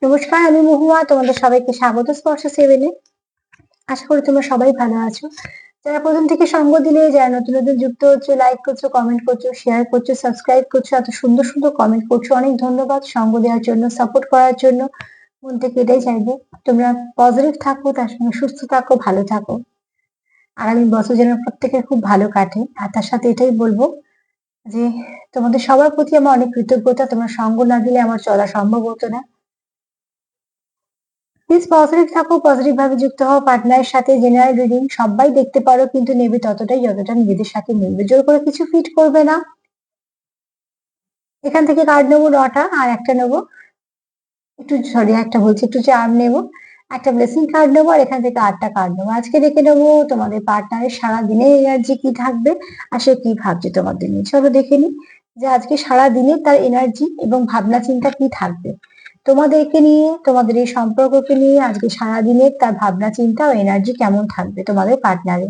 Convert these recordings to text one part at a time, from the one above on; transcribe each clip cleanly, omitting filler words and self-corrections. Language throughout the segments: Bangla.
নমস্কার, আমি মহুয়া। তোমাদের সবাইকে স্বাগত স্পর্শ সেভেনে। আশা করি তোমরা সবাই ভালো আছো। যারা প্রথম থেকে সঙ্গ দিলে, যারা নতুন নতুন যুক্ত হচ্ছে, লাইক করছো, কমেন্ট করছো, শেয়ার করছো, সাবস্ক্রাইব করছো, এত সুন্দর সুন্দর কমেন্ট করছো, অনেক ধন্যবাদ সঙ্গ দেওয়ার জন্য, সাপোর্ট করার জন্য। মন থেকে এটাই চাইবো তোমরা পজিটিভ থাকো, তার সঙ্গে সুস্থ থাকো, ভালো থাকো। আগামী বছর যেন প্রত্যেকের খুব ভালো কাটে। আর তার সাথে এটাই বলবো যে তোমাদের সবার প্রতি আমার অনেক কৃতজ্ঞতা। তোমরা সঙ্গ না দিলে আমার চলা সম্ভব হতো না। প্লিজ পজিটিভ থাকো, পজিটিভ ভাবে যুক্ত হও পার্টনারের সাথে। জেনারেল রিডিং সবাই দেখতে পারো, কিন্তু নেবে ততটাই যতটা নিজেদের সাথে মিলবে। জোর করে কিছু ফিট করবে না। এখান থেকে কার্ড নেবো 9টা, আর একটা নেবো একটা বলছি, একটু চার্ম নেবো, একটা ব্লেসিং কার্ড নেবো, আর এখান থেকে 8টা কার্ড নেবো। আজকে দেখে নেবো তোমাদের পার্টনারের সারা দিনের এনার্জি কি থাকবে, আর সে কি ভাবছে তোমাদের নিয়ে। চলো দেখে নি যে আজকে সারা দিনে তার এনার্জি এবং ভাবনা চিন্তা কি থাকবে তোমাদেরকে নিয়ে, তোমাদের এই সম্পর্ককে নিয়ে। আজকে সারাদিনের তার ভাবনা চিন্তা ও এনার্জি কেমন থাকবে তোমাদের পার্টনারে।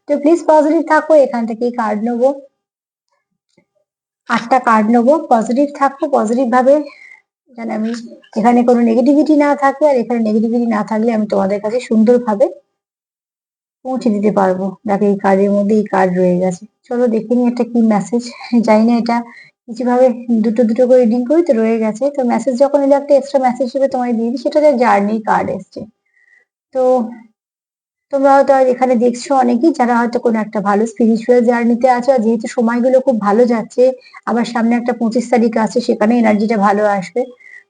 তো প্লিজ পজিটিভ থাকো। এখান থেকেই কার্ড নেবো, 8টা কার্ড নেবো। পজিটিভ থাকো, পজিটিভ ভাবে, যেন আমি এখানে কোনো নেগেটিভিটি না থাকে, আর এখানে নেগেটিভিটি না থাকলে আমি তোমাদের কাছে সুন্দরভাবে পৌঁছে দিতে পারবো। দেখো এই কার্ডের মধ্যে এই কার্ড রয়ে গেছে। চলো দেখে নি এটা কি মেসেজ। জানি না এটা কিছু ভাবে দুটো দুটো করে রিডিং করি, তো রয়ে গেছে। তো মেসেজ যখন এলো, একটা এক্সট্রা মেসেজ হিসেবে তোমায় দিয়ে দিই, সেটা হচ্ছে জার্নি কার্ড এসছে। তো তোমরা হয়তো আর এখানে দেখছো অনেকেই যারা হয়তো কোনো একটা ভালো স্পিরিচুয়াল জার্নিতে আছো, আর যেহেতু সময়গুলো খুব ভালো যাচ্ছে, আবার সামনে একটা 25 তারিখ আছে, সেখানে এনার্জিটা ভালো আসবে।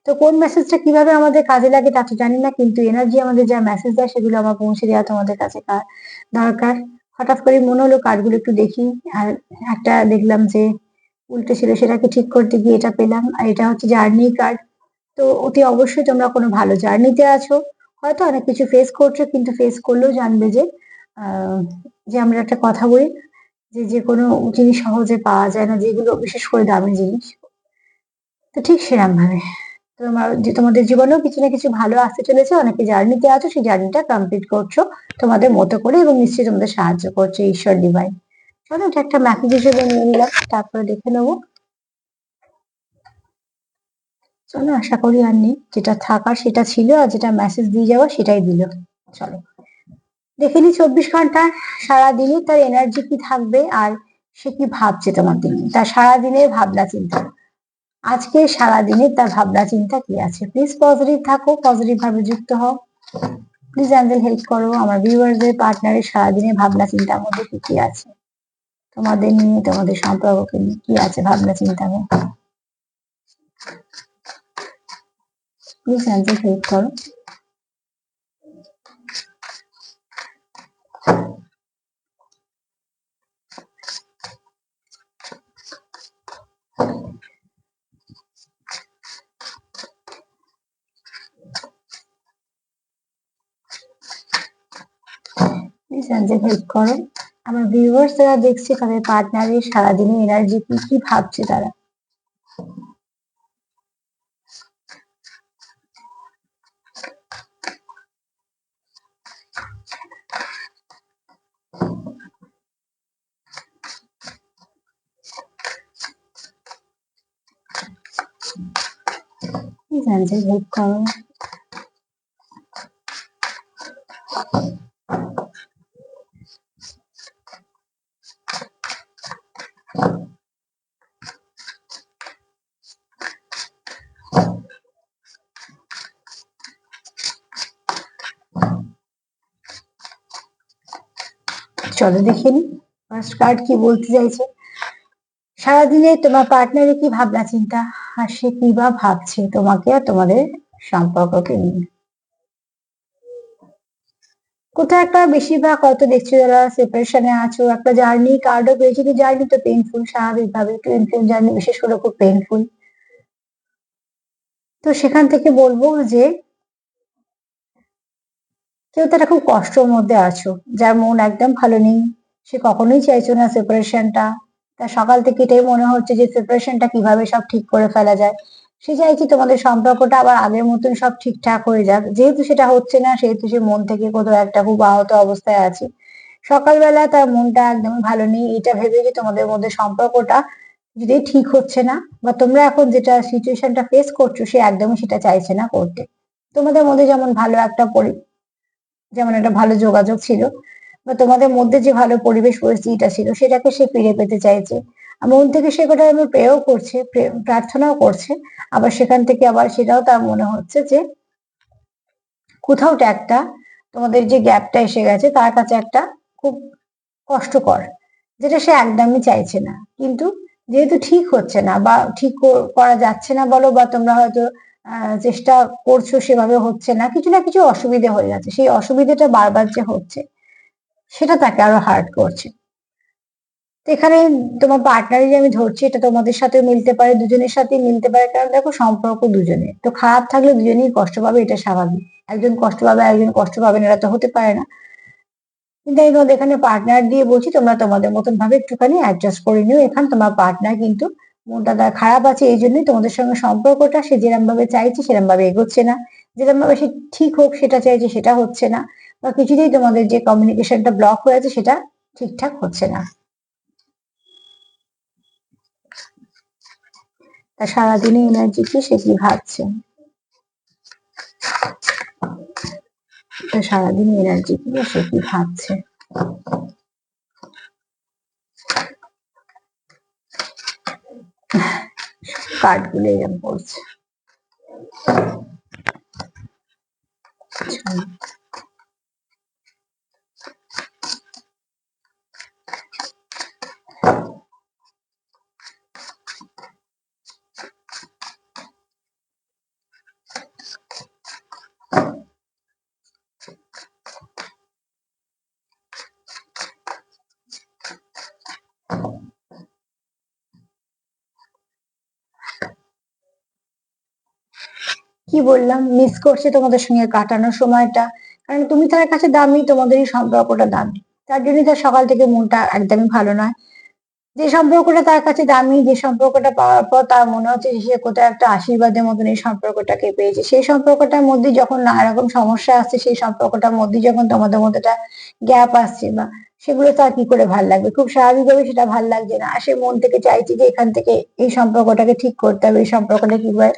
তো কোন মেসেজটা কিভাবে আমাদের কাজে লাগে তা তো জানি না, কিন্তু এনার্জি আমাদের যা মেসেজ দেয় সেগুলো আমার পৌঁছে দেওয়া তোমাদের কাছে দরকার। হঠাৎ করে মনে হলো কার্ডগুলো একটু দেখি, আর একটা দেখলাম যে উল্টে ছিল, সেটাকে ঠিক করতে গিয়ে এটা পেলাম। আর এটা হচ্ছে জার্নি কার্ড। তো অতি অবশ্যই তোমরা কোনো ভালো জার্নিতে আছো। হয়তো অনেক কিছু ফেস করছো, কিন্তু ফেস করলেও জানবে যে আহ, যে আমরা একটা কথা বলি যে যে কোনো জিনিস সহজে পাওয়া যায় না, যেগুলো বিশেষ করে দামি জিনিস। তো ঠিক সেরকম ভাবে তোমাদের জীবনেও কিছু না কিছু ভালো আসতে চলেছে। অনেকে জার্নিতে আছো, সেই জার্নিটা কমপ্লিট করছো তোমাদের মতো করে, এবং নিশ্চয়ই তোমাদের সাহায্য করছে ঈশ্বর ডিভাইন। চলো এটা একটা মেসেজ হিসেবে নিয়ে নিলাম, তারপরে দেখে নেবো। চলো আশা করি আর নেই, যেটা থাকার সেটা ছিল, আর যেটা মেসেজ দিয়ে যাওয়া সেটাই দিল। চলো দেখে নি 24 ঘন্টা সারাদিনে তার এনার্জি কি থাকবে, আর সে কি ভাবছে তোমাদের নিয়ে, তার সারাদিনের ভাবনা চিন্তা। আজকে সারাদিনে তার ভাবনা চিন্তা কি আছে। প্লিজ পজিটিভ থাকো, পজিটিভ ভাবে যুক্ত হও। প্লিজ অ্যাঞ্জেল হেল্প করো আমার ভিউয়ার্সদের পার্টনারের সারাদিনের ভাবনা চিন্তার মধ্যে কি কি আছে তোমাদের নিয়ে, তোমাদের সম্পর্ককে নিয়ে কি আছে ভাবনা চিন্তার মধ্যে। প্লিজ অ্যাঞ্জেল হেল্প করো। প্লিজ অ্যাঞ্জেল হেল্প করো আমার ভিউয়ার্স যারা দেখছে, তাদের পার্টনারের সারাদিনের এনার্জি কি, কি ভাবছে তারা। প্লিজ অ্যাঞ্জেল হেল্প করো। চলো দেখে নি ফার্স্ট কার্ড কি বলতে চাইছে। সারাদিনে তোমার পার্টনারের কি ভাবনা চিন্তা, আর সে কি বা ভাবছে তোমাকে আর তোমাদের সম্পর্ককে নিয়ে। কোথাও একটা বেশিরভাগ হয়তো দেখছো যারা সেপারেশনে আছো, একটা জার্নি কার্ডও পেয়েছি, কিন্তু জার্নি তো পেইনফুল, স্বাভাবিকভাবে পেইনফুল জার্নি, বিশেষ করে খুব পেইনফুল। তো সেখান থেকে বলবো যে কেউ তো একটা খুব কষ্টের মধ্যে আছো, যার মন একদম ভালো নেই, সে কখনোই চাইছো না সেপারেশনটা। তার সকাল থেকে এটাই মনে হচ্ছে যে সেপারেশনটা কিভাবে সব ঠিক করে ফেলা যায়। সে চাইছে তোমাদের সম্পর্কটা আবার আগের মতন সব ঠিকঠাক হয়ে যাক। যেহেতু সেটা হচ্ছে না, সেহেতু সে মন থেকে কোথাও একটা খুব আহত অবস্থায় আছে। সকালবেলা তার মনটা একদমই ভালো নেই, এটা ভেবে যে তোমাদের মধ্যে সম্পর্কটা যদি ঠিক হচ্ছে না, বা তোমরা এখন যেটা সিচুয়েশনটা ফেস করছো, সে একদমই সেটা চাইছে না করতে। তোমাদের মধ্যে যেমন ভালো একটা যেমন একটা ভালো যোগাযোগ ছিল বা তোমাদের মধ্যে যে ভালো পরিবেশ পরিস্থিতিটা ছিল সেটাকে সে ফিরে পেতে চাইছে। মন থেকে সে কথা আমি প্রেও করছে, প্রার্থনাও করছে। আবার সেখান থেকে আবার সেটাও তার মনে হচ্ছে যে কোথাও একটা তোমাদের যে গ্যাপটা এসে গেছে তার কাছে একটা খুব কষ্টকর, যেটা সে একদমই চাইছে না। কিন্তু যেহেতু ঠিক হচ্ছে না বা ঠিক করা যাচ্ছে না বলো, বা তোমরা হয়তো চেষ্টা করছো সেভাবে হচ্ছে না, কিছু না কিছু অসুবিধে হয়ে যাচ্ছে, সেই অসুবিধাটা বারবার যে হচ্ছে সেটা তাকে আরো হার্ট করছে। তো এখানে তোমার পার্টনারই যে আমি ধরছি, এটা তোমাদের সাথে মিলতে পারে, দুজনের সাথে মিলতে পারে, কারণ দেখো সম্পর্ক দুজনে তো খারাপ থাকলে দুজনেই কষ্ট পাবে, এটা স্বাভাবিক। একজন কষ্ট পাবে একজন কষ্ট পাবে না, এটা তো হতে পারে না। কিন্তু আমি তোমাদের এখানে পার্টনার দিয়ে বলছি, তোমরা তোমাদের মতন ভাবে একটুখানি অ্যাডজাস্ট করে নিও। এখানে তোমার পার্টনার কিন্তু মনটা তার খারাপ আছে, এই জন্যই তোমাদের সঙ্গে সম্পর্কটা সে যেরকম ভাবে চাইছে সেরকম ভাবে এগোচ্ছে না। যেরকম ভাবে সে ঠিক হোক সেটা চাইছে সেটা হচ্ছে না, বা কিছুতেই তোমাদের যে কমিউনিকেশনটা ব্লক হয়ে আছে সেটা ঠিকঠাক হচ্ছে না। তা সারাদিনে এনার্জি কি, সে কি ভাবছে? তা সারাদিনে এনার্জি কি, সে কি ভাবছে? কার্ড গুলো এরকম বলছে। কি বললাম, মিস করছে তোমাদের সঙ্গে কাটানোর সময়টা, কারণ তুমি তার কাছে দামি, তোমাদের এই সম্পর্কটা দামি, তার জন্য তার সকাল থেকে মনটা একদমই ভালো নয়। যে সম্পর্কটা তার কাছে দামি, যে সম্পর্কটা পাওয়ার পর তার মনে হচ্ছে যে সে কোথাও একটা আশীর্বাদের মতন এই সম্পর্কটাকে পেয়েছে, সেই সম্পর্কটার মধ্যে যখন নানা রকম সমস্যা আসছে, সেই সম্পর্কটার মধ্যে যখন তোমাদের মধ্যে একটা গ্যাপ আসছে বা সেগুলো তার কি করে ভাল লাগবে? খুব স্বাভাবিকভাবে সেটা ভাল লাগছে না, আর সে মন থেকে চাইছে যে এখান থেকে এই সম্পর্কটাকে ঠিক করতে হবে, এই সম্পর্কটা কিভাবে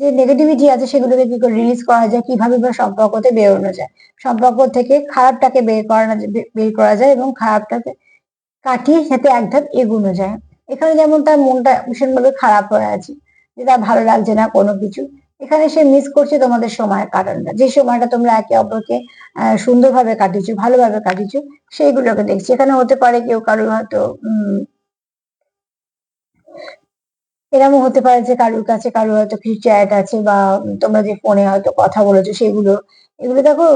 যে নেগেটিভিটি আছে সেগুলোকে কি করে রিলিজ করা যায়, কিভাবে বা সম্পর্কতে বেরোনো যায়, সম্পর্ক থেকে খারাপটাকে বের করা যায় এবং খারাপটাকে কাটিয়ে সাথে এক ধাপ এগোনো যায়। এখানে যেমন তার মনটা ভীষণভাবে খারাপ হয়ে আছে, যে তার ভালো লাগছে না কোনো কিছু। এখানে সে মিস করছে তোমাদের সময় কাটানোটা, যে সময়টা তোমরা একে অপরকে সুন্দরভাবে কাটিয়েছো, ভালোভাবে কাটিয়েছো, সেইগুলোকে দেখছি। এখানে হতে পারে কেউ কারোর হয়তো এরকম হতে পারে যে কারোর কাছে কারোর হয়তো কিছু চ্যাট আছে, বা তোমরা যে ফোনে হয়তো কথা বলেছো সেগুলো, এগুলো দেখো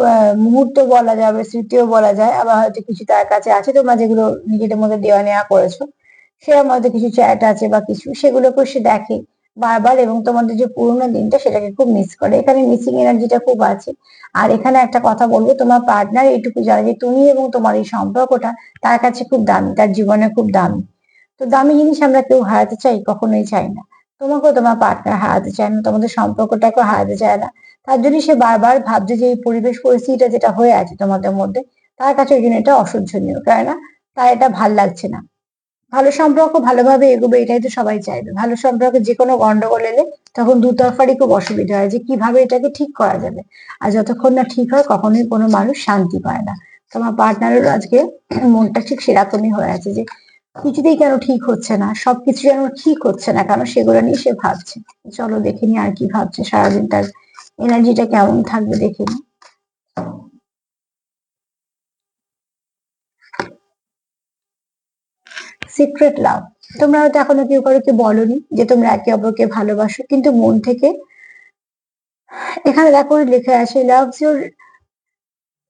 মুহূর্ত বলা যাবে, স্মৃতিও বলা যায়। আবার হয়তো কিছু তার কাছে আছে তোমরা যেগুলো নিজেদের মধ্যে দেওয়া নেওয়া করেছো, সেরকম হয়তো কিছু চ্যাট আছে বা কিছু, সেগুলোকে সে দেখে বারবার, এবং তোমাদের যে পুরোনো দিনটা সেটাকে খুব মিস করে। এখানে মিসিং এনার্জিটা খুব আছে। আর এখানে একটা কথা বলবো, তোমার পার্টনার এইটুকু জানে যে তুমি এবং তোমার এই সম্পর্কটা তার কাছে খুব দামি, তার জীবনে খুব দামি। তো দামি জিনিস আমরা কেউ হারাতে চাই? কখনোই চাই না। তোমাকেও তোমার পার্টনার হারাতে চায় না, তোমাদের সম্পর্কটাকেও হারাতে চায় না। তার জন্য সে বারবার ভাবছে যে এই পরিবেশ পরিস্থিতিটা যেটা হয়ে আছে তোমাদের মধ্যে, তার কাছে ওই জন্য এটা অসহ্যনীয়, কেননা তার এটা ভাল লাগছে না। ভালো সম্পর্ক ভালোভাবে এগোবে এটাই তো সবাই চাইবে। ভালো সম্পর্কে যে কোনো গন্ডগোল এলে তখন দুতরফারই খুব অসুবিধা হয় যে কিভাবে এটাকে ঠিক করা যাবে। আর যতক্ষণ না ঠিক হয় কখনোই কোনো মানুষ শান্তি পায় না। তোমার পার্টনারের আজকে মনটা ঠিক সেরকমই হয়ে আছে, যে কিছুতেই কেন ঠিক হচ্ছে না, সবকিছু যেন ঠিক হচ্ছে না কেন, সেগুলো নিয়ে সে ভাবছে। চলো দেখে নি আর কি ভাবছে, সারাদিন তার এনার্জিটা কেমন থাকবে দেখে নি। সিক্রেট লাভ, তোমরা হয়তো এখনো কেউ কাউকে বলনি যে তোমরা একে অপরকে ভালোবাসো, কিন্তু মন থেকে এখানে দেখো লেখা আছে লাভস ইউর,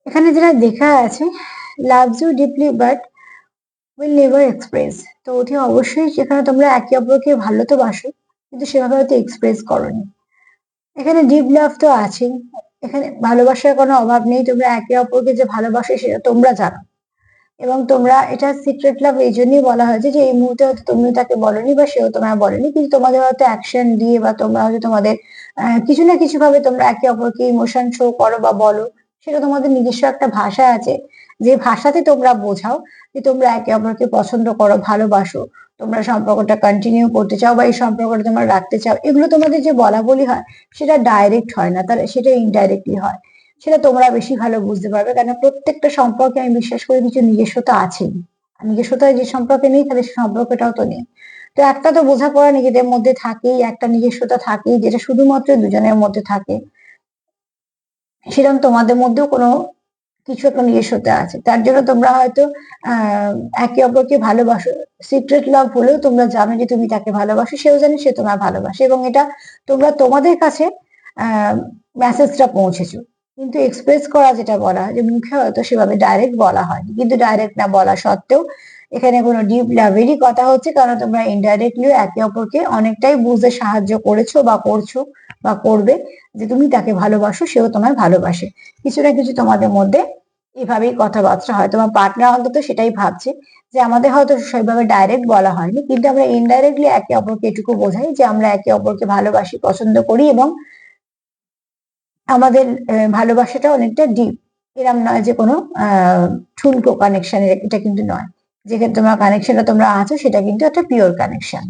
এখানে যেটা লেখা আছে loves you deeply but will never express. তো অতি অবশ্যই সেখানে তোমরা একে অপরকে ভালো তো বাসো, কিন্তু সেভাবে হয়তো এক্সপ্রেস করোনি। এখানে ডিপ লাভ তো আছেই, এখানে ভালোবাসার কোনো অভাব নেই। তোমরা একে অপরকে যে ভালোবাসো সেটা তোমরা জানো, এবং তোমরা এটা সিক্রেট লাভ এই জন্যই বলা হয়েছে যে এই মুহূর্তে হয়তো তুমিও তাকে বলনি বা সেও তোমায় বলেনি, কিন্তু তোমাদের হয়তো অ্যাকশন দিয়ে বা তোমরা হয়তো তোমাদের কিছু না কিছু ভাবে তোমরা একে অপরকে ইমোশন শো করো বা বলো। সেটা তোমাদের নিজস্ব একটা ভাষা আছে, যে ভাষাতে তোমরা বোঝাও যে তোমরা একে অপরকে পছন্দ করো, ভালোবাসো। তোমরা সম্পর্কটা কন্টিনিউ করতে চাও বা এই সম্পর্কটা তোমরা রাখতে চাও, এগুলো তোমাদের যে বলা বলি হয় সেটা ডাইরেক্ট হয় না, তার সেটা ইনডাইরেক্টলি হয়। সেটা তোমরা বেশি ভালো বুঝতে পারবে, কারণ প্রত্যেকটা সম্পর্কে আমি বিশ্বাস করি কিছু নিজস্বতা আছেই। আর নিজস্বতা যে সম্পর্কে নেই তাহলে সে সম্পর্কটাও তো নেই। তো একটা তো বোঝাপড়া নিজেদের মধ্যে থাকেই, একটা নিজস্বতা থাকেই, যেটা শুধুমাত্র দুজনের মধ্যে থাকে। সেরকম তোমাদের মধ্যেও কোনো কিছু একটা নিজস্বতা আছে, তার জন্য তোমরা হয়তো আহ একে অপরকে ভালোবাসো। সিক্রেট লাভ হলেও তোমরা জানো যে তুমি তাকে ভালোবাসো, সেও জানে সে তোমার ভালোবাসে, এবং এটা তোমরা তোমাদের কাছে মেসেজটা পৌঁছেছো। কিন্তু এক্সপ্রেস করা যেটা বলা হয়, যে মুখে হয়তো সেভাবে ডাইরেক্ট বলা হয়নি, কিন্তু ডাইরেক্ট না বলা সত্ত্বেও এখানে কোনো ডিপ লাভেরই কথা হচ্ছে, কারণ তোমরা ইনডাইরেক্টলি একে অপরকে অনেকটাই বুঝতে সাহায্য করেছো বা করছো বা করবে, যে তুমি তাকে ভালোবাসো, সেও তোমায় ভালোবাসে। কিছু না কিছু তোমাদের মধ্যে এভাবেই কথাবার্তা হয়। তোমার পার্টনার অন্তত সেটাই ভাবছে, যে আমাদের হয়তো সেভাবে ডাইরেক্ট বলা হয়নি, কিন্তু আমরা ইনডাইরেক্টলি একে অপরকে এটুকু বোঝাই যে আমরা একে অপরকে ভালোবাসি, পছন্দ করি, এবং আমাদের ভালোবাসাটা অনেকটা ডিপ। এরম নয় যে কোনো ঠুনকো কানেকশন, এটা কিন্তু নয়। যেখানে তোমার কানেকশনটা তোমরা আছো সেটা কিন্তু একটা পিওর কানেকশন।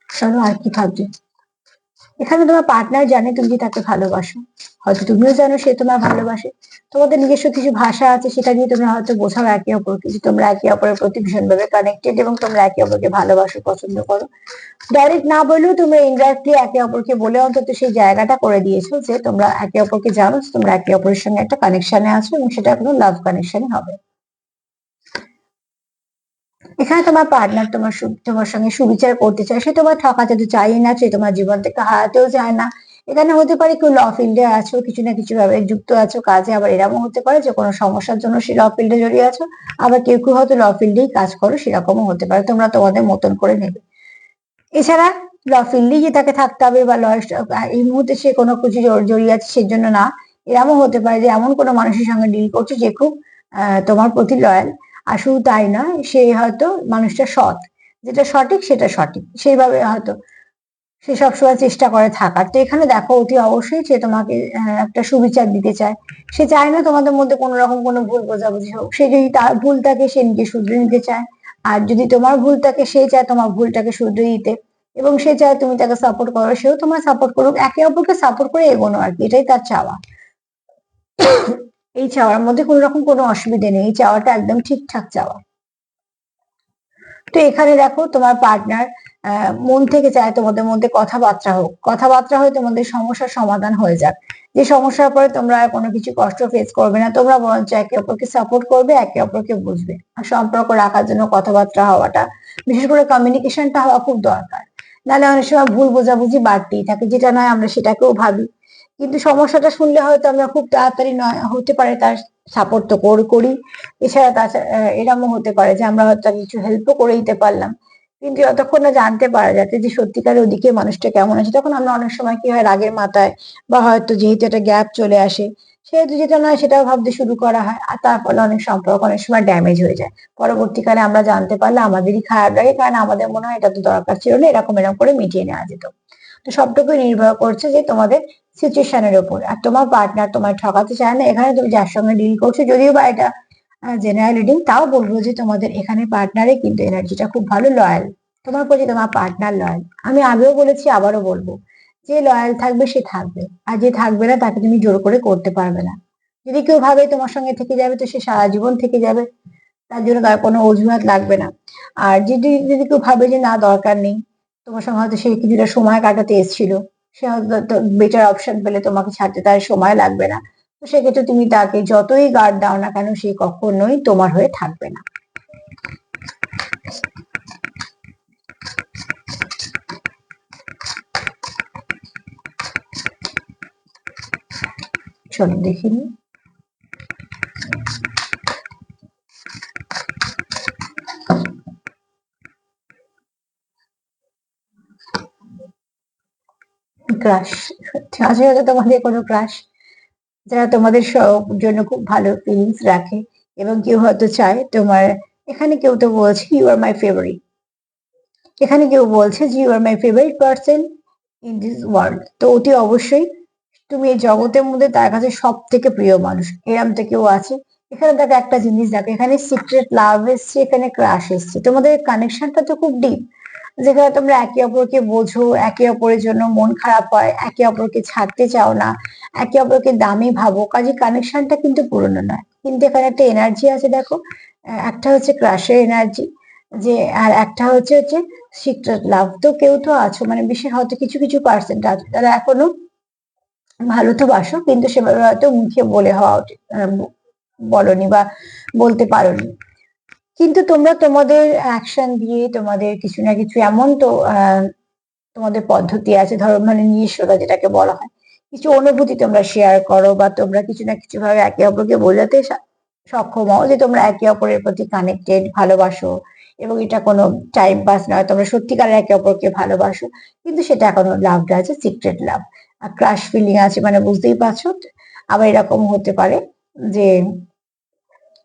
চলো আর কি ভাবছো। এখানে তোমার পার্টনার জানে তুমি যে তাকে ভালোবাসো, হয়তো তুমিও জানো সে তোমার ভালোবাসে। তোমাদের নিজস্ব কিছু ভাষা আছে, সেটা দিয়ে তোমরা হয়তো বোঝাও একে অপরকে যে তোমরা একে অপরের প্রতি ভীষণভাবে কানেক্টেড, এবং তোমরা একে অপরকে ভালোবাসো, পছন্দ করো। ডাইরেক্ট না বললেও তোমরা ইনডাইরেক্টলি একে অপরকে বলে অন্তত সেই জায়গাটা করে দিয়েছো যে তোমরা একে অপরকে জানো, তোমরা একে অপরের সঙ্গে একটা কানেকশনে আছো, এবং সেটা কোনো লাভ কানেকশনে হবে। এখানে তোমার পার্টনার তোমার সঙ্গে সুবিচার করতে চায়, সে তোমার ঠকাতে তো চাই না, সে তোমার জীবন থেকে হারাতেও চায় না। এখানে হতে পারে কেউ ল ফিল্ডে আছো, কিছু না কিছু ভাবে যুক্ত আছো কাজে, আবার এরকমও হতে পারে যে কোনো সমস্যার জন্য সে ল ফিল্ডে জড়িয়ে আছো, আবার কেউ কেউ হয়তো ল ফিল্ডেই কাজ করো, সেরকমও হতে পারে, তোমরা তোমাদের মতন করে নেবে। এছাড়া ল ফিল্ডেই যে তাকে থাকতে হবে বা এই মুহূর্তে সে কোনো কিছু জড়িয়ে আছে সেজন্য না। এরকমও হতে পারে যে এমন কোনো মানুষের সঙ্গে ডিল করছো যে খুব তোমার প্রতি লয়াল। আর শুধু তাই নয়, সে হয়তো মানুষটা সৎ, যেটা সঠিক সেটা সঠিক, সেইভাবে হয়তো সে সবসময় চেষ্টা করে থাকার। তো এখানে দেখো অতি অবশ্যই সে তোমাকে একটা সুবিচার দিতে চায়। সে চায় না তোমাদের মধ্যে কোনো রকম কোনো ভুল বোঝাবুঝি হোক, সে যদি তার ভুল থাকে সে নিজে শুধরে নিতে চায়, আর যদি তোমার ভুল থাকে সে চায় তোমার ভুলটাকে শুধরে দিতে, এবং সে চায় তুমি তাকে সাপোর্ট করো, সেও তোমার সাপোর্ট করুক, একে অপরকে সাপোর্ট করে এগোনো আর কি, এটাই তার চাওয়া। এই চাওয়ার মধ্যে কোনো রকম কোনো অসুবিধা নেই, এই চাওয়াটা একদম ঠিকঠাক চাওয়া। তো এখানে দেখো তোমার পার্টনার মন থেকে চায় তোমাদের মধ্যে কথাবার্তা হোক, কথাবার্তা হয়ে তোমাদের সমস্যার সমাধান হয়ে যাক, যে সমস্যার পরে তোমরা আর কোনো কিছু কষ্ট ফেস করবে না, তোমরা বরঞ্চ একে অপরকে সাপোর্ট করবে, একে অপরকে বুঝবে। আর সম্পর্ক রাখার জন্য কথাবার্তা হওয়াটা, বিশেষ করে কমিউনিকেশনটা হওয়া খুব দরকার। নাহলে অনেক সময় ভুল বোঝাবুঝি বাড়তেই থাকে, যেটা নয় আমরা সেটাকেও ভাবি, কিন্তু সমস্যাটা শুনলে হয়তো আমরা খুব তাড়াতাড়ি নয় হতে পারে তার সাপোর্ট তো করি। এছাড়া তাছাড়া এরকমও হতে পারে যে আমরা হয়তো তাকে কিছু হেল্পও করে দিতে পারলাম, কিন্তু যতক্ষণ না জানতে পারা যাচ্ছে যে সত্যিকারের ওদিকে মানুষটা কেমন আছে, তখন আমরা অনেক সময় কি হয় রাগের মাথায়, বা হয়তো যেহেতু একটা গ্যাপ চলে আসে, সেহেতু যেটা নয় সেটাও ভাবতে শুরু করা হয়, আর তার ফলে অনেক সম্পর্ক অনেক সময় ড্যামেজ হয়ে যায়। পরবর্তীকালে আমরা জানতে পারলে আমাদেরই খারাপ লাগে, কারণ আমাদের মনে হয় এটা তো দরকার ছিল না, এরকম এরকম করে মিটিয়ে নেওয়া যেত। তো সবটুকুই নির্ভর করছে যে তোমাদের সিচুয়েশনের উপর। আর তোমার পার্টনার তোমায় ঠকাতে চায় না, এখানে তুমি যার সঙ্গে ডিল করছো, যদিও বা এটা জেনারেল রিডিং, তাও বলবো যে তোমাদের এখানে পার্টনারে কিন্তু এনার্জিটা খুব ভালো, লয়াল। তোমার প্রতি তোমার পার্টনার লয়াল। আমি আগেও বলেছি, আবারও বলবো, যে লয়াল থাকবে সে থাকবে, আর যে থাকবে না তাকে তুমি জোর করে করতে পারবে না। যদি কেউ ভাবে তোমার সঙ্গে থেকে যাবে, তো সে সারা জীবন থেকে যাবে, তার জন্য তার কোনো অজুহাত লাগবে না। আর যদি যদি কেউ ভাবে যে না দরকার নেই, তোমার সঙ্গে হয়তো সে কিছুটা সময় কাটাতে এসেছিল, সে হয়তো বেটার অপশন পেলে তোমাকে ছাড়তে তার সময় লাগবে না, তো সেক্ষেত্রে তুমি তাকে যতই গার্ড দাও না কেন, সে কখনোই তোমার হয়ে থাকবে না। চলো দেখিনি। ক্রাশ, আছে হয়তো তোমাদের কোনো ক্রাশ, যারা তোমাদের জন্য খুব ভালো ফিলিংস রাখে, এবং কেউ হয়তো চায় তোমার, এখানে কেউ তো বলছে ইউ আর মাই ফেভারিট, এখানে কেউ বলছে যে you are my favourite person, in this world. তো অতি অবশ্যই তুমি এই জগতের মধ্যে তার কাছে সব থেকে প্রিয় মানুষ, এরম তো কেউ আছে। এখানে দেখো একটা জিনিস দেখো, এখানে সিক্রেট লাভ এসছে, এখানে ক্রাশ এসছে, তোমাদের কানেকশনটা তো খুব ডিপ, যেখানে তোমরা একে অপরকে বোঝো, একে অপরের জন্য মন খারাপ হয়, একে অপরকে ছাড়তে চাও না, একে অপরকে দামি ভাবো, কাজে কানেকশনটা কিন্তু পুরনো নয়। কিন্তু এখানে একটা এনার্জি আছে দেখো, একটা হচ্ছে ক্রাশের এনার্জি, যে আর একটা হচ্ছে সিক্রেট লাভ। তো কেউ তো আছো, মানে বিশেষ হয়তো কিছু কিছু পার্সেন্ট আছে তারা এখনো ভালো তো বাসো, কিন্তু সেভাবে হয়তো মুখে বলে হওয়া উচিত বলনি বা বলতে পারোনি। কিন্তু তোমরা তোমাদের অ্যাকশন দিয়ে তোমাদের কিছু না কিছু এমন তো তোমাদের পদ্ধতি আছে, ধরো মানে নিজস্বতা যেটাকে বলা হয়, কিছু অনুভূতি তোমরা শেয়ার করো, বা তোমরা কিছু না কিছু ভাবে একে অপরকে বোঝাতে সক্ষম হও যে তোমরা একে অপরের প্রতি কানেক্টেড, ভালোবাসো, এবং এটা কোনো টাইম পাস নয়, তোমরা সত্যিকারের একে অপরকে ভালোবাসো। কিন্তু সেটা এখনো লাভটা আছে সিক্রেট লাভ। আর ক্রাশ ফিলিং আছে, মানে বুঝতেই পারছো। আবার এরকম হতে পারে যে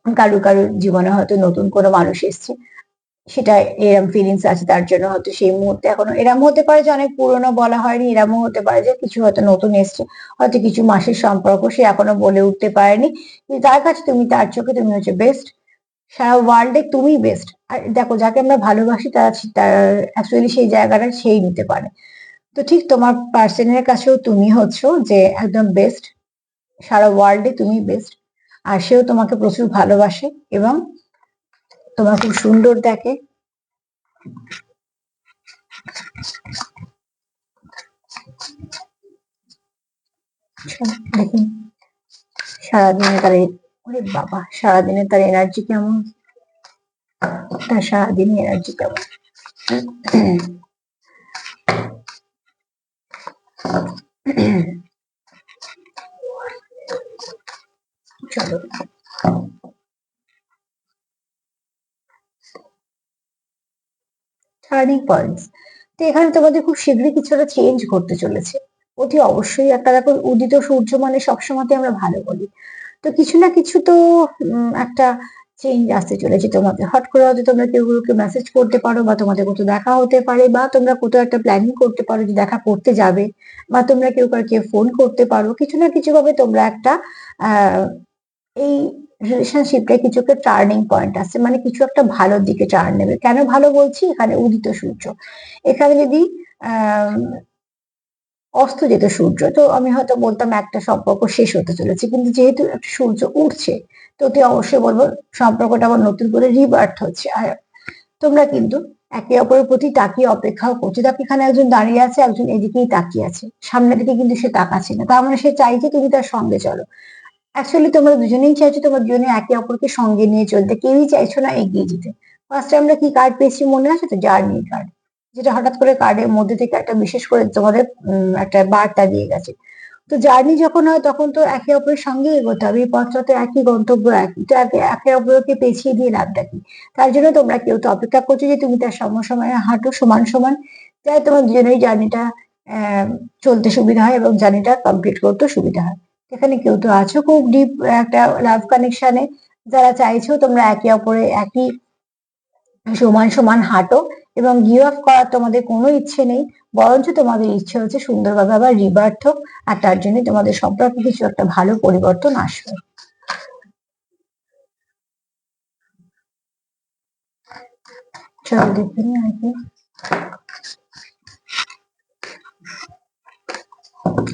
কারুর কারুর জীবনে হয়তো নতুন কোনো মানুষ এসছে, সেটা এরম ফিলিংস আছে, তার জন্য হয়তো সেই মুহূর্তে এখনো এরম হতে পারে যে অনেক পুরনো বলা হয়নি, এরমও হতে পারে যে কিছু হয়তো নতুন এসছে, হয়তো কিছু মাসের সম্পর্ক, সে এখনো বলে উঠতে পারেনি, কিন্তু তার কাছে তুমি, তার চোখে তুমি হচ্ছে বেস্ট, সারা ওয়ার্ল্ডে তুমি বেস্ট। আর দেখো, যাকে আমরা ভালোবাসি তার তার অ্যাকচুয়ালি সেই জায়গাটা সেই নিতে পারে। তো ঠিক তোমার পার্সনের কাছেও তুমি হচ্ছে যে একদম বেস্ট, সারা ওয়ার্ল্ডে তুমি বেস্ট। আর সেও তোমাকে প্রচুর ভালোবাসে এবং তোমার খুব সুন্দর দেখে। দেখুন সারাদিনে তার ওরে বাবা, সারাদিনে তার এনার্জি কেমন, তার সারাদিনে এনার্জি কেমন। চলো, টার্নিং পয়েন্টস। তো এখানে তোমাদের খুব শীঘ্রই কিছু একটা চেঞ্জ ঘটতে চলেছে, অতি অবশ্যই। একটা দেখো, উদিত সূর্য মানে সবসময় আমরা ভালো বলি, তো কিছু না কিছু তো একটা চেঞ্জ আসতে চলেছে তোমাদের। হট করে হয়তো তোমরা কেউ কাউকে মেসেজ করতে পারো, বা তোমাদের কোথাও দেখা হতে পারে, বা তোমরা কোথাও একটা প্ল্যানিং করতে পারো যে দেখা করতে যাবে, বা তোমরা কেউ কাউকে ফোন করতে পারো। কিছু না কিছু ভাবে তোমরা একটা আহ এই রিলেশনশিপটা কিছু একটা টার্নিং পয়েন্ট আছে, মানে কিছু একটা ভালোর দিকে টার্ন নেবে। কেন ভালো বলছি, এখানে উদিত সূর্য, এখানে যদি আহ অস্ত যেত সূর্য, তো আমি হয়তো বলতাম একটা সম্পর্ক শেষ হতে চলেছে, কিন্তু যেহেতু একটা সূর্য উঠছে, তো অতি অবশ্যই বলবো সম্পর্কটা আবার নতুন করে রিবার্থ হচ্ছে। আর তোমরা কিন্তু একে অপরের প্রতি তাকিয়ে অপেক্ষাও করছো। দেখো এখানে একজন দাঁড়িয়ে আছে, একজন এদিকেই তাকিয়ে আছে, সামনের দিকে কিন্তু সে তাকাচ্ছে না, তার মানে সে চাইছে তুমি তার সঙ্গে চলো। অ্যাকচুয়ালি তোমরা দুজনেই চাইছো, তোমরা দুজনে একে অপরকে সঙ্গে নিয়ে চলতে, কেউই চাইছো না এগিয়ে যেতে। ফার্স্টে আমরা কি কার্ড পেয়েছি মনে আছে তো, জার্নি কার্ড, যেটা হঠাৎ করে কার্ডের মধ্যে থেকে একটা বিশেষ করে তোমাদের একটা বার্তা দিয়ে গেছে। তো জার্নি যখন হয় তখন তো একে অপরের সঙ্গে এগোতে হবে, এই পথটা তো একই, গন্তব্য একই, তো একে অপরকে পেছিয়ে দিয়ে লাভটা কি। তার জন্য তোমরা কেউ তো অপেক্ষা করছো যে তুমি তার সময় হাঁটো সমান সমান, যাই তোমার দুজনেই জার্নিটা আহ চলতে সুবিধা হয় এবং জার্নিটা কমপ্লিট করতে সুবিধা হয়। এখানে কেউ তো আছো খুব ডিপ একটা লাভ কানেকশনে, যারা চাইছো তোমরা একে অপরে একই সমান সমান হাঁটো, এবং গিভ আপ করার তোমাদের কোনো ইচ্ছে নেই, বরঞ্চ তোমাদের ইচ্ছে হচ্ছে সুন্দরভাবে আবার রিবার্থ হোক, আর তার জন্য তোমাদের সম্পর্কে কিছু একটা ভালো পরিবর্তন আসবে। চলো দেখে নিই আর কি।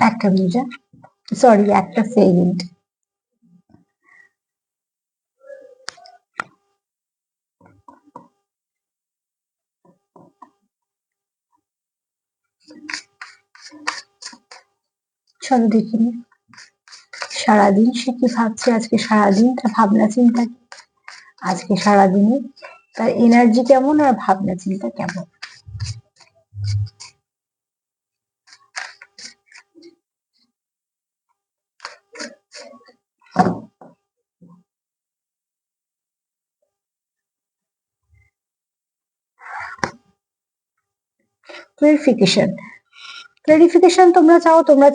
একটা মিনিট, সরি, একটা সেকেন্ড। চলো দেখে নিই সারাদিন সে কি ভাবছে, আজকে সারাদিন তার ভাবনা চিন্তা কি, আজকে সারাদিনে তার এনার্জি কেমন আর ভাবনা চিন্তা কেমন। ক্লারিফিকেশন, ক্লারিফিকেশন তোমরা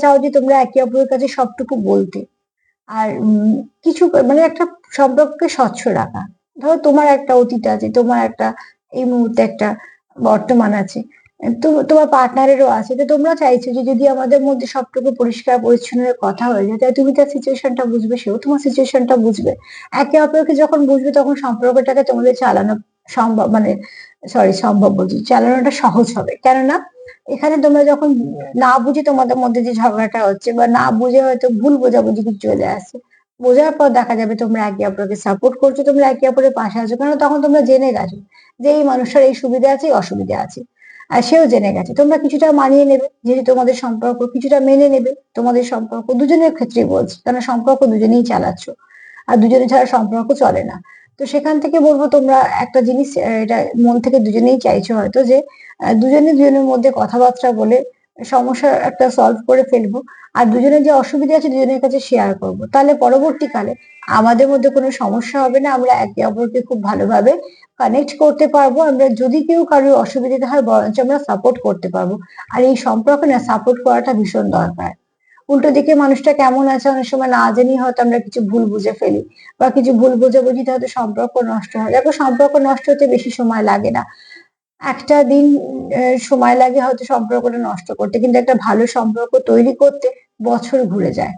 চাও যে তোমরা একে অপরের কাছে সবটুকু বলতে, আর কিছু মানে একটা সম্পর্ককে স্বচ্ছ রাখা। ধরো তোমার একটা অতীত আছে, তোমার একটা এই মুহূর্তে একটা বর্তমান আছে, তোমার পার্টনারেরও আছে, তো তোমরা চাইছো যে যদি আমাদের মধ্যে সবটুকু পরিষ্কার পরিচ্ছন্ন হয়ে কথা হয়ে যায়, তাহলে তুমি তার সিচুয়েশনটা বুঝবে, সেও তোমার সিচুয়েশনটা বুঝবে। একে অপরকে যখন বুঝবে তখন সম্পর্কটাকে তোমাদের চালানো সম্ভব, মানে সরি সম্ভব বলছি, চালানোটা সহজ হবে। কেননা এখানে তোমরা যখন না বুঝে তোমাদের মধ্যে যে ঝগড়াটা হচ্ছে বা না বুঝে হয়তো ভুল বোঝাবুঝি কিছু চলে আসছে, বোঝার পর দেখা যাবে তোমরা একে অপরকে সাপোর্ট করছো, তোমরা একে অপরের পাশে আছো, কারণ তখন তোমরা জেনে গেছো যে এই মানুষটার এই সুবিধা আছে, এই অসুবিধা আছে। আর সেও জেনে গেছে, তোমরা কিছুটা মানিয়ে নেবে, যেহেতু তোমাদের সম্পর্ক কিছুটা মেনে নেবে। তোমাদের সম্পর্ক দুজনের ক্ষেত্রেই বলছি, কারণ সম্পর্ক দুজনেই চালাচ্ছ, আর দুজনে ছাড়া সম্পর্ক চলে না। তো সেখান থেকে বলবো তোমরা একটা জিনিস, এটা মন থেকে দুজনেই চাইছো হয়তো যে দুজনে দুজনের মধ্যে কথাবার্তা বলে সমস্যা একটা সলভ করে ফেলবো, আর দুজনের যে অসুবিধা আছে দুজনের কাছে শেয়ার করব, তাহলে পরবর্তীকালে আমাদের মধ্যে কোনো সমস্যা হবে না, আমরা একে অপরকে খুব ভালোভাবে কানেক্ট করতে পারবো। আমরা যদি কেউ কারোর অসুবিধা হয় বরঞ্চ আমরা সাপোর্ট করতে পারবো। আর এই সম্পর্কে না সাপোর্ট করাটা ভীষণ দরকার। উল্টো দিকে মানুষটা কেমন আছে অনেক সময় না জানি হয়তো আমরা কিছু ভুল বুঝে ফেলি, বা কিছু ভুল বোঝাবুঝিতে হয়তো সম্পর্ক নষ্ট হয়। দেখো সম্পর্ক নষ্ট হতে বেশি সময় লাগে না, একটা দিন সময় লাগে হয়তো সম্পর্কটা নষ্ট করতে, কিন্তু একটা ভালো সম্পর্ক তৈরি করতে বছর ঘুরে যায়।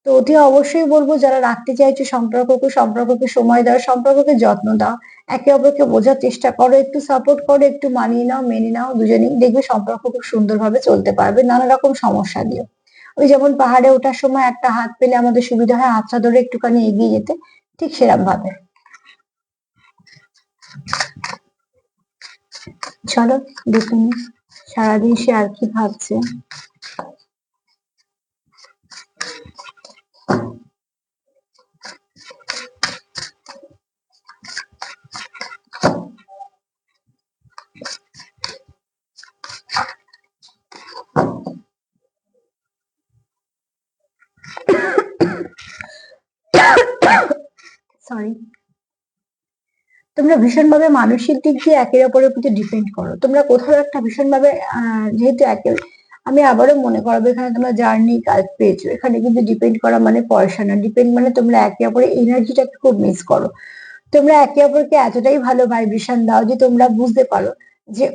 তো অতি অবশ্যই বলবো যারা রাখতে চাইছো সম্পর্ককে, সম্পর্ককে সময় দাও, সম্পর্ককে যত্ন দাও, একে অপরকে বোঝার চেষ্টা করো, একটু সাপোর্ট করো, একটু মানিয়ে নাও, মেনে নাও, দুজনেই দেখবে সম্পর্ক খুব সুন্দরভাবে চলতে পারবে নানা রকম সমস্যা দিয়ে। ওই যেমন পাহাড়ে ওঠার সময় একটা হাত পেলে আমাদের সুবিধা হয় হাতটা ধরে একটুখানি এগিয়ে যেতে, ঠিক সেরকম ভাবে। চলো দেখে নি সারাদিন সে আর কি ভাবছে। সরি। তোমরা ভীষণভাবে মানসিক দিক দিয়ে একের অপরের প্রতি ডিপেন্ড করো, তোমরা কোথাও একটা ভীষণভাবে যেহেতু একে, আমি আবারও মনে করাবো এখানে তোমরা জার্নি কাজ পেয়েছো, এখানে কিন্তু ডিপেন্ড করা মানে পয়সা না, ডিপেন্ড মানে তোমরা একে অপরের এনার্জিটাকে খুব মিস করো। তোমরা একে অপরকে এতটাই ভালো ভাইব্রেশন দাও যে তোমরা বুঝতে পারো যে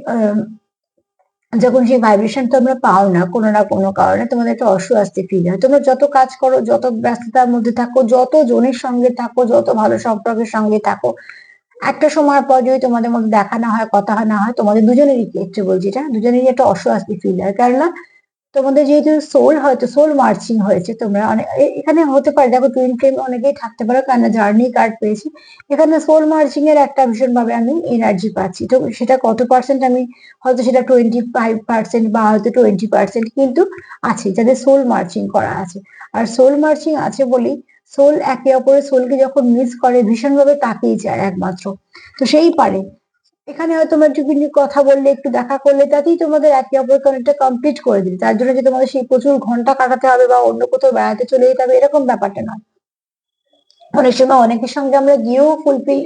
যখন সেই ভাইব্রেশন তোমরা পাও না কোনো না কোনো কারণে, তোমাদের একটা অস্বস্তি ফিল হয়। তোমরা যত কাজ করো, যত ব্যস্ততার মধ্যে থাকো, যত জনের সঙ্গে থাকো, যত ভালো সম্পর্কের সঙ্গে থাকো, একটা সময় পর যদি তোমাদের মধ্যে দেখা না হয়, কথা না হয়, তোমাদের দুজনেরই ক্ষেত্রে বলছি, এটা দুজনেরই একটা অস্বস্তি ফিল হয়। কেননা তোমাদের যেহেতু সোল হয়তো সোল মার্চিং হয়েছে, তোমরা অনেক এখানে হতে পারে, দেখো টুইন ফ্লেম অনেকেই থাকতে পারো, কারণ জার্নি কার্ড পেয়েছি। এখানে সোল মার্চিং এর একটা ভীষণ ভাবে আমি এনার্জি পাচ্ছি, তো সেটা কত পার্সেন্ট আমি, হয়তো সেটা 25% বা হয়তো 20%, কিন্তু আছে যাদের সোল মার্চিং করা আছে। আর সোল মার্চিং আছে বলেই সোল একে অপরের সোলকে যখন মিস করে ভীষণ ভাবে তাকিয়ে যায় একমাত্র, তো সেই পারে। এখানে হয়তো তোমরা একটু কিন্তু কথা বললে, একটু দেখা করলে, তাতেই তোমাদের একে অপরকে অনেকটা কমপ্লিট করে দিবে। তার জন্য যে তোমাদের সেই প্রচুর ঘন্টা কাটাতে হবে বা অন্য কোথাও বেড়াতে চলে যেতে হবে এরকম ব্যাপারটা নয়। অনেক সময় অনেকের সঙ্গে আমরা গিয়েও ফুলফিল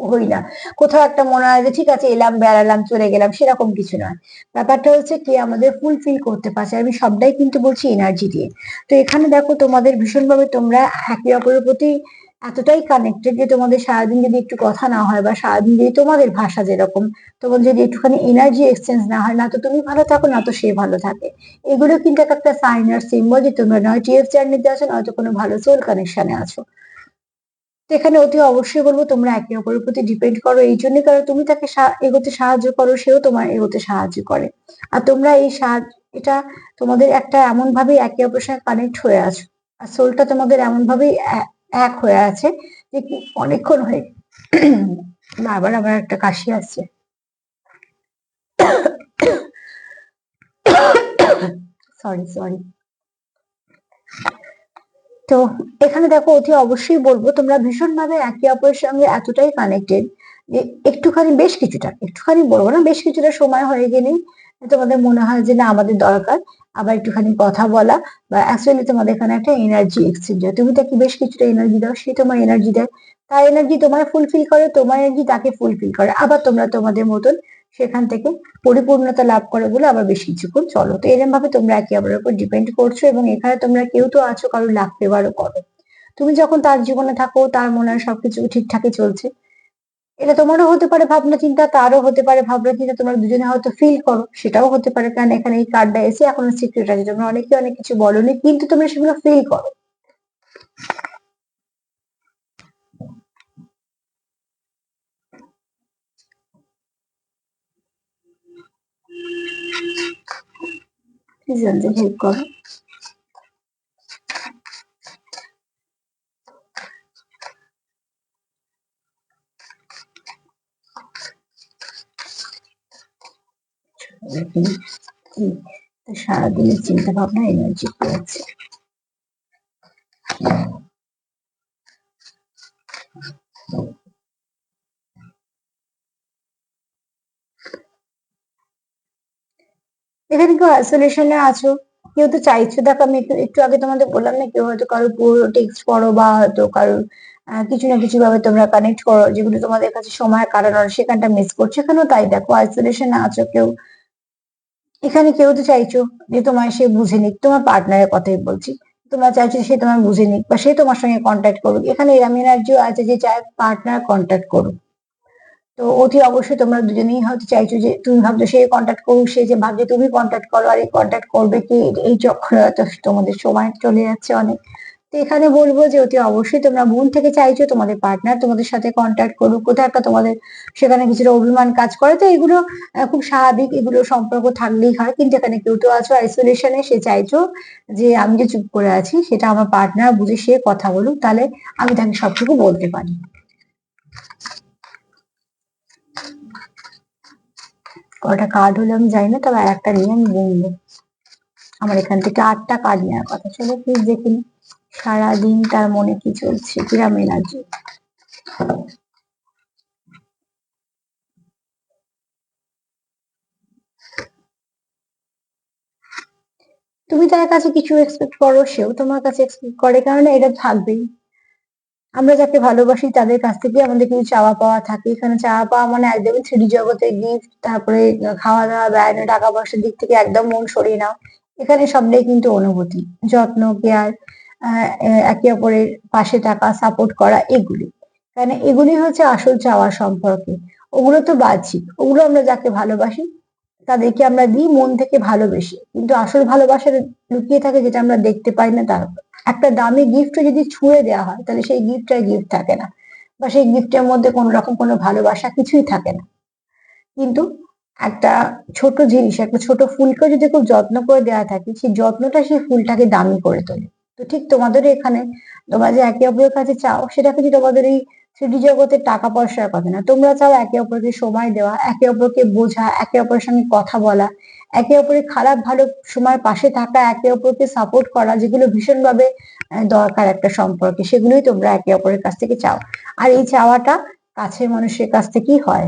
হই না, কোথাও একটা মনে হয় যে ঠিক আছে এলাম বেড়ালাম চলে গেলাম, সেরকম কিছু নয়। ব্যাপারটা হচ্ছে কি আমাদের ফুলফিল করতে পারছে, আমি সবটাই কিন্তু বলছি এনার্জি দিয়ে। তো এখানে দেখো তোমাদের ভীষণভাবে তোমরা একে অপরের প্রতি এতটাই কানেক্টেড যে তোমাদের সারাদিন যদি একটু কথা না হয়, বা সারাদিন যদি তোমাদের ভাষা যেরকম, তোমাদের যদি একটুখানি এনার্জি এক্সচেঞ্জ না হয়, না তো তুমি ভালো থাকো না তো সে ভালো থাকে, এগুলো কিন্তু একটা সাইন আর সিম্বল যে তোমরা নয় টিএফ জার্নিতে আছো, নয়তো কোনো ভালো সোল কানেকশনে আছো। তো এখানে অতি অবশ্যই বলবো তোমরা একে অপরের প্রতি ডিপেন্ড করো, এই জন্য কারণ তুমি তাকে এগোতে সাহায্য করো, সেও তোমার এগোতে সাহায্য করে। আর তোমরা এই সাহায্য, এটা তোমাদের একটা এমন ভাবে একে অপরের সঙ্গে কানেক্ট হয়ে আছো, আর সোলটা তোমাদের এমন ভাবেই এক হয়ে আছে যে অনেকক্ষণ হয়ে বারবার আমার একটা কাশি আসছে। Sorry sorry. তো এখানে দেখো অতি অবশ্যই বলবো তোমরা ভীষণ ভাবে একে অপরের সঙ্গে এতটাই কানেক্টেড যে একটুখানি, বেশ কিছুটা, একটুখানি বলবো না, বেশ কিছুটা সময় হয়ে গেলেই তোমাদের মনে হয় যে না আমাদের দরকার আবার একটুখানি কথা বলা, বা অ্যাকচুয়ালি তোমাদের এখানে একটা এনার্জি এক্সচেঞ্জ হয়। তুমি তাকে বেশ কিছুটা এনার্জি দাও, সে তোমার এনার্জি দেয়, তার এনার্জি তোমায় ফুলফিল করে, তোমার এনার্জি তাকে ফুলফিল করে, আবার তোমরা তোমাদের মতন সেখান থেকে পরিপূর্ণতা লাভ করে বলে আবার বেশ কিছুক্ষণ চলো। তো এরকম ভাবে তোমরা একে অপরের উপর ডিপেন্ড করছো, এবং এখানে তোমরা কেউ তো আছো কারোর লাভ ফেভারও করো। তুমি যখন তার জীবনে থাকো তার মনে হয় সবকিছু ঠিকঠাকই চলছে, এটা তোমারও হতে পারে ভাবনা চিন্তা, তারও হতে পারে ভাবনা চিন্তা, তোমরা দুজনে হয়তো ফিল করো, সেটাও হতে পারে। কারণ এখানে এই কার্ডটা এসে এখনো সিক্রেট আছে, তোমরা অনেকে অনেক কিছু বলোনি কিন্তু তোমরা সেগুলো ফিল করো। প্লিজ হেল্প করো। সারাদিনের চিন্তা ভাবনা এনার্জি কি আছে। এখানে কেউ আইসোলেশনে আছো, কেউ তো চাইছো, দেখো আমি একটু একটু আগে তোমাদের বললাম না, কেউ হয়তো কারো পুরো টেক্সট করো বা হয়তো কারোর কিছু না কিছু ভাবে তোমরা কানেক্ট করো, যেগুলো তোমাদের কাছে সময় কাটানোর সেখানটা মিস করছো। এখানেও তাই, দেখো আইসোলেশনে আছো কেউ, এখানে কেউ তো চাইছো যে তোমার সে বুঝে নিক, তোমার পার্টনারের কথাই বলছি, তোমরা চাইছো সে তোমার বুঝে নিক বা সে তোমার সঙ্গে কন্ট্যাক্ট করুক। এখানে এরম এনার্জিও আছে যে চায় পার্টনার কন্ট্যাক্ট করুক। তো অতি অবশ্যই তোমরা দুজনেই হয়তো চাইছো যে, তুমি ভাবছো সে কন্ট্যাক্ট করুক, সে যে ভাবছে তুমি কন্ট্যাক্ট করো, আর এই কন্ট্যাক্ট করবে কি, এই চক্করে হয়তো তোমাদের সময় চলে যাচ্ছে অনেক। তো এখানে বলবো যে অতি অবশ্যই তোমরা মন থেকে চাইছো তোমাদের পার্টনার তোমাদের সাথে কন্ট্যাক্ট করুক। কোথাও একটা তোমাদের সেখানে কিছুটা অভিমান কাজ করে, তো এগুলো খুব স্বাভাবিক, এগুলো সম্পর্ক থাকলেই হয়। কিন্তু এখানে কেউ তো আছো আইসোলেশনে, সে চাইছো যে আমি যে চুপ করে আছি সেটা আমার পার্টনার বুঝে সে কথা বলুক, তাহলে আমি তাকে সবটুকু বলতে পারি। কটা কার্ড হলো আমি জানি না, তবে আর একটা নিয়ে আমি গুনবো। আমার এখান থেকে 8টা কার্ড নেওয়ার কথা। চলো প্লিজ দেখে নি সারাদিন তার মনে কি চলছে, কিরম এনার্জি। তুমি তার কাছে কিছু এক্সপেক্ট করো, সেও তোমার কাছে এক্সপেক্ট করে, কারণ এটা থাকবেই। আমরা যাকে ভালোবাসি তাদের কাছ থেকে আমাদের কিছু চাওয়া পাওয়া থাকে। এখানে চাওয়া পাওয়া মানে একদমই 3D জগতে গিফট, তারপরে খাওয়া দাওয়া, বেড়ানো, টাকা পয়সার দিক থেকে একদম মন সরিয়ে নাও। এখানে সবটাই কিন্তু অনুভূতি, যত্ন, কেয়ার, একে অপরের পাশে থাকা, সাপোর্ট করা, এগুলি। কারণ এগুলি হচ্ছে আসল চাওয়া সম্পর্কে। ওগুলো তো বাহ্যিক, ওগুলো আমরা যাকে ভালোবাসি তাদেরকে আমরা দিই মন থেকে ভালোবেসে, কিন্তু আসল ভালোবাসা লুকিয়ে থাকে যেটা আমরা দেখতে পাই না তার। একটা দামি গিফটও যদি ছুঁড়ে দেওয়া হয় তাহলে সেই গিফটটা গিফট থাকে না, বা সেই গিফটের মধ্যে কোনো রকম কোনো ভালোবাসা কিছুই থাকে না। কিন্তু একটা ছোট জিনিস, একটা ছোট ফুলকে যদি খুব যত্ন করে দেওয়া থাকে, সেই যত্নটা সেই ফুলটাকে দামি করে তোলে। তো ঠিক তোমাদের এখানে তোমরা যে একে অপরের কাছে চাও, সেটা কিন্তু তোমাদের এই 3D জগতের টাকা পয়সার কথা না। তোমরা চাও একে অপরকে সময় দেওয়া, একে অপরকে বোঝা, একে অপরের সঙ্গে কথা বলা, একে অপরের খারাপ ভালো সময় পাশে থাকা, একে অপরকে সাপোর্ট করা, যেগুলো ভীষণভাবে দরকার একটা সম্পর্কে, সেগুলোই তোমরা একে অপরের কাছ থেকে চাও। আর এই চাওয়াটা কাছের মানুষের কাছ থেকেই হয়।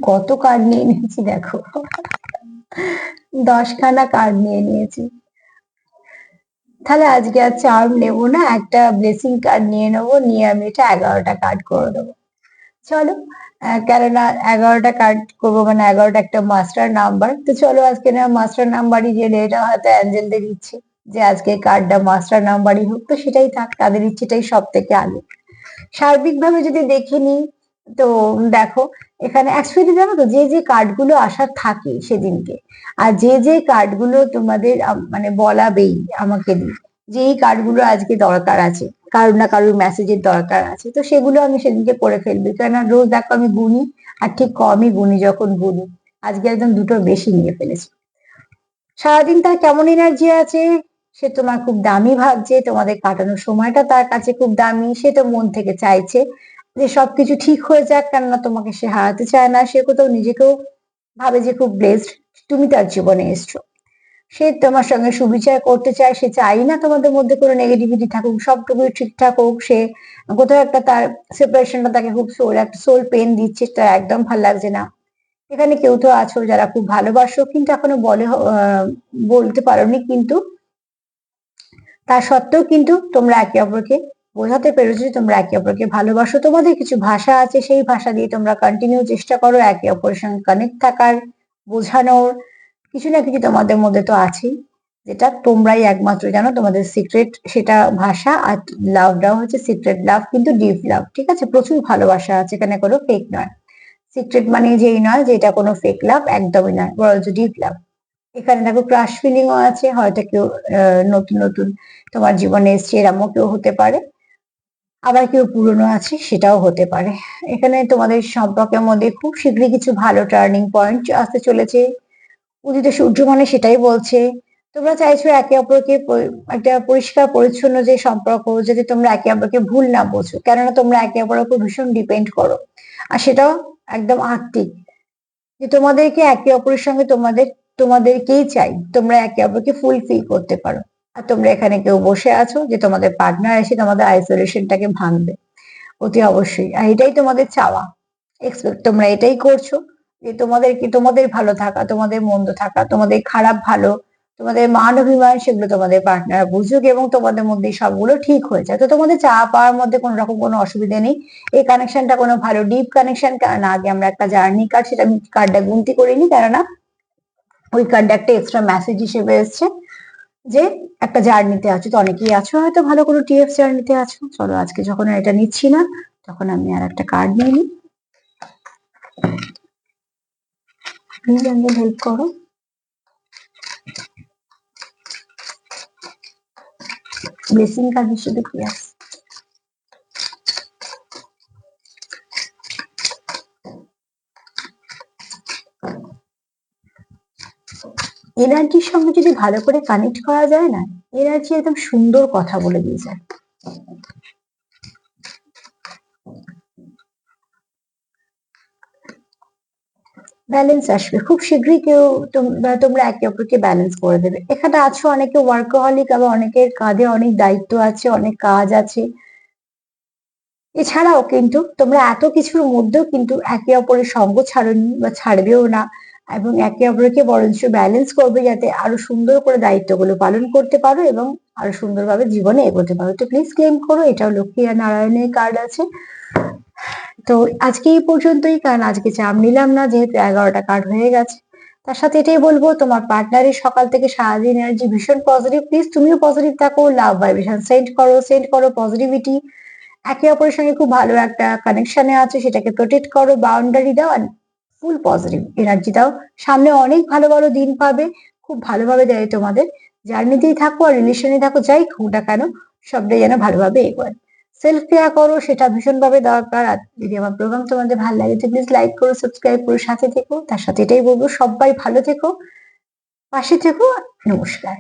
কত কার্ড নিয়ে নিয়েছি দেখো, 10খানা কার্ড নিয়ে নিয়েছি। তাহলে আজকে আর চার্ম নেবো না, একটা ব্লেসিং কার্ড নিয়ে নেবো, নিয়ে আমি এটা 11টা কার্ড করে দেবো। চলো, কেননা 11টা কার্ড করবো মানে 11টা একটা মাস্টার নাম্বার। তো চলো আজকে না মাস্টার নাম্বারই, যে এটা হয়তো অ্যাঞ্জেলদের ইচ্ছে যে আজকে কার্ডটা মাস্টার নাম্বারই হোক, তো সেটাই থাক, তাদের ইচ্ছেটাই সব থেকে আগে। সার্বিকভাবে যদি দেখে নিই, তো দেখো এখানে অ্যাকচুয়ালি জানো তো, যে যে কার্ডগুলো আসার থাকে সেদিনকে, আর যে যে কার্ডগুলো তোমাদের মানে বলাবেই আমাকে দিয়ে, যে এই কার্ডগুলো আজকে দরকার আছে, কারোর না কারোর মেসেজের দরকার আছে, তো সেগুলো আমি সেদিনকে করে ফেলবি। কেননা রোজ দেখো আমি গুনি, আর ঠিক কমই গুনি যখন গুনি। আজকে একদম দুটো বেশি নিয়ে ফেলেছি। সারাদিন তার কেমন এনার্জি আছে, সে তোমার খুব দামি ভাবছে, তোমাদের কাটানোর সময়টা তার কাছে খুব দামি, সে তো মন থেকে চাইছে যে সবকিছু ঠিক হয়ে যাক, কেননা তোমাকে সে হারাতে চায় না। সে কোথাও নিজেকেও ভাবে যে খুব ব্লেসড তুমি তার জীবনে এসছো। সে তোমার সঙ্গে সুবিচার করতে চায়, সে চাই না তোমাদের মধ্যে কোনো নেগেটিভিটি থাকুক, সবটুকুই ঠিকঠাক হোক। সে কোথাও একটা তার সেপারেশনটা তাকে খুব একটা সোল পেন দিচ্ছে, তার একদম ভালো লাগছে না। এখানে কেউ তো আছো যারা খুব ভালোবাসো কিন্তু এখনো বলতে পারোনি, কিন্তু তা সত্ত্বেও কিন্তু তোমরা একে অপরকে বোঝাতে পেরেছো যে তোমরা একে অপরকে ভালোবাসো। তোমাদের কিছু ভাষা আছে, সেই ভাষা দিয়ে তোমরা কন্টিনিউ চেষ্টা করো একে অপরের সঙ্গে কানেক্ট থাকার, বোঝানোর, কিছু না কিছু তোমাদের মধ্যে তো আছেই। যেটা তোমরাই একমাত্র জানো, তোমাদের সিক্রেট সেটা ভাষা। আর লাভটাও হচ্ছে সিক্রেট লাভ, কিন্তু ডিপ লাভ, ঠিক আছে? প্রচুর ভালোবাসা আছে এখানে, কোনো ফেক নয়। সিক্রেট মানে যেই নয় যে এটা কোনো ফেক লাভ, একদমই নয়, বরঞ্চ ডিপ লাভ। এখানে দেখো ক্রাশ ফিলিংও আছে, হয়তো কেউ নতুন নতুন তোমার জীবনে এসছে, এরমও কেউ হতে পারে। আবার কেউ পুরনো আছে, সেটাও হতে পারে। এখানে তোমাদের সম্পর্কের মধ্যে খুব শীঘ্রই কিছু ভালো টার্নিং পয়েন্ট আসতে চলেছে। উদিত সূর্য মানে সেটাই বলছে, তোমরা চাইছো একে অপরকে একটা পরিষ্কার পরিচ্ছন্ন যে সম্পর্ক, যাতে তোমরা একে অপরকে ভুল না বোঝো, কেননা তোমরা একে অপরের উপর ভীষণ ডিপেন্ড করো। আর সেটাও একদম আত্মিক, যে তোমাদেরকে একে অপরের সঙ্গে তোমাদেরকেই চাই, তোমরা একে অপরকে ফুলফিল করতে পারো। আর তোমরা এখানে কেউ বসে আছো যে তোমাদের পার্টনার এসে তোমাদের আইসোলেশনটাকে ভাঙবে, অতি অবশ্যই। আর এটাই তোমাদের চাওয়া, এক্সপেক্ট তোমরা এটাই করছো, যে তোমাদের ভালো থাকা, তোমাদের মন্দ থাকা, তোমাদের খারাপ ভালো, তোমাদের মান অভিমান, সেগুলো তোমাদের পার্টনার বুঝুক এবং তোমাদের মধ্যে সবগুলো ঠিক হয়ে যায়। তো তোমাদের চাওয়া পাওয়ার মধ্যে কোনো রকম কোনো অসুবিধা নেই। এই কানেকশনটা কোনো ভালো ডিপ কানেকশন, কেননা আগে আমরা একটা জার্নি কার্ড, সেটা আমি কার্ডটা গুনতি করিনি, কেননা ওই কার্ডটা একটা এক্সট্রা মেসেজ হিসেবে এসছে যে একটা জার্নিতে আছো। তো অনেকেই আছো হয়তো ভালো কোনো টিএফ জার্নিতে আছো। চলো আজকে যখন এটা নিচ্ছি না, তখন আমি আর একটা কার্ড নিয়ে নিই। প্লিজ আমাকে হেল্প করো। ব্লেসিং কার্ড হিসেবে কি আছে? এনার্জির সঙ্গে যদি ভালো করে কানেক্ট করা যায় না, এনার্জি একদম সুন্দর কথা বলে দিয়ে যায়। ব্যালেন্স আসবে খুব শীঘ্রই, তোমরা একে অপরকে ব্যালেন্স করে দেবে। এখানে আছো অনেকে ওয়ার্কহলিক, আবার অনেকের কাঁধে অনেক দায়িত্ব আছে, অনেক কাজ আছে। এছাড়াও কিন্তু তোমরা এত কিছুর মধ্যেও কিন্তু একে অপরের সঙ্গ ছাড়নি বা ছাড়বেও না, এবং একে অপরকে বরঞ্চ ব্যালেন্স করবে, যাতে আরো সুন্দর করে দায়িত্বগুলো পালন করতে পারো এবং আরো সুন্দরভাবে জীবনে এগোতে পারো। তো প্লিজ ক্লেম করো, এটাও লক্ষ্মী আর নারায়ণের কার্ড আছে। তো আজকে এই পর্যন্তই, কারণ আজকে চাপ নিলাম না, যেহেতু 11টা কার্ড হয়ে গেছে। তার সাথে এটাই বলবো, তোমার পার্টনারের সকাল থেকে সারাদিন এনার্জি ভীষণ পজিটিভ, প্লিজ তুমিও পজিটিভ থাকো, লাভ ভাইব্রেশন সেন্ড করো পজিটিভিটি। একে অপরের সঙ্গে খুব ভালো একটা কানেকশনে আছে, সেটাকে প্রোটেক্ট করো, বাউন্ডারি দাও, আর ফুল পজিটিভ এনার্জি দাও। সামনে অনেক ভালো ভালো দিন পাবে, খুব ভালোভাবে যায় তোমাদের জার্নিতেই থাকো আর রিলেশনে থাকো, যাই হোক না কেন, সবটাই যেন ভালোভাবে এগোয়। সেলফ কেয়ার করো, সেটা ভীষণভাবে দরকার। আর যদি আমার প্রোগ্রাম তোমাদের ভালো লাগে তো প্লিজ লাইক করো, সাবস্ক্রাইব করো, সাথে থেকো। তার সাথে এটাই বলবো, সবাই ভালো থেকো, পাশে থেকো। নমস্কার।